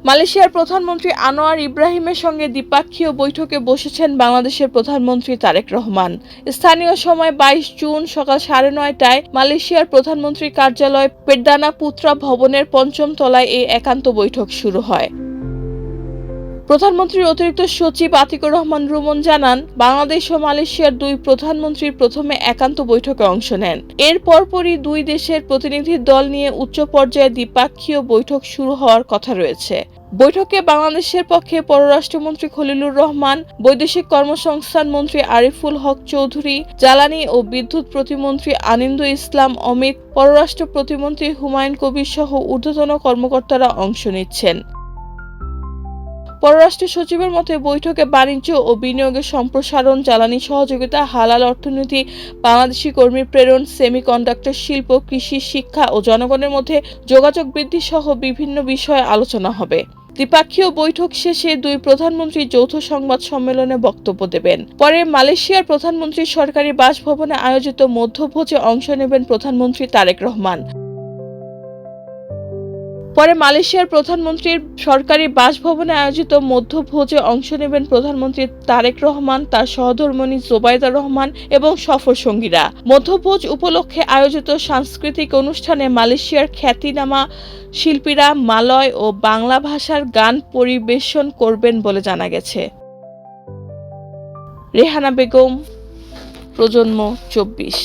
মালয়েশিয়ার প্রধানমন্ত্রী আনোয়ার ইব্রাহিমের সঙ্গে দ্বিপাক্ষীয় বৈঠকে বসেছেন বাংলাদেশের প্রধানমন্ত্রী তারেক রহমান। স্থানীয় সময় 22 জুন সকাল 9:30টায় মালয়েশিয়ার প্রধানমন্ত্রীর কার্যালয় পেরদানা পুত্রা ভবনের 5ম তলায় এই একান্ত বৈঠক শুরু হয়। প্রধানমন্ত্রীর অতিরিক্ত সচিব আতিকুর রহমান রুমন জানান, বাংলাদেশ ও মালয়েশিয়ার দুই প্রধানমন্ত্রীর প্রথমে একান্ত বৈঠকে অংশ নেন। এর পরপরই দুই দেশের প্রতিনিধির দল নিয়ে উচ্চ পর্যায়ে দ্বিপাক্ষীয় বৈঠক শুরু হওয়ার কথা রয়েছে। বৈঠকে বাংলাদেশের পক্ষে পররাষ্ট্রমন্ত্রী খলিলুর রহমান, বৈদেশিক কর্মসংস্থান মন্ত্রী আরিফুল হক চৌধুরী, জ্বালানি ও বিদ্যুৎ প্রতিমন্ত্রী আনিন্দু ইসলাম অমিত, পররাষ্ট্র প্রতিমন্ত্রী হুমায়ুন কবির সহ ঊর্ধ্বতন কর্মকর্তারা অংশ নিচ্ছেন। পররাষ্ট্র সচিবের মতে বৈঠকে বাণিজ্য ও বিনিয়োগের সম্প্রসারণ, জ্বালানি সহযোগিতা, হালাল অর্থনীতি, বাংলাদেশি কর্মী প্রেরণ, সেমিকন্ডাক্টর শিল্প, কৃষি, শিক্ষা ও জনগণের মধ্যে যোগাযোগ বৃদ্ধি সহ বিভিন্ন বিষয়ে আলোচনা হবে। দ্বিপাক্ষীয় বৈঠক শেষে দুই প্রধানমন্ত্রী যৌথ সংবাদ সম্মেলনে বক্তব্য দেবেন। পরে মালয়েশিয়ার প্রধানমন্ত্রীর সরকারি বাসভবনে আয়োজিত মধ্যভোজে অংশ নেবেন প্রধানমন্ত্রী তারেক রহমান। তার সহধর্মিণী জোবাইদা রহমান এবং সফর সঙ্গীরা। মধ্যভোজ উপলক্ষে আয়োজিত সাংস্কৃতিক অনুষ্ঠানে মালয়েশিয়ার খ্যাতিনামা শিল্পীরা মালয় ও বাংলা ভাষার গান পরিবেশন করবেন বলে জানা গেছে। রেহানা বেগম, প্রজন্ম 24।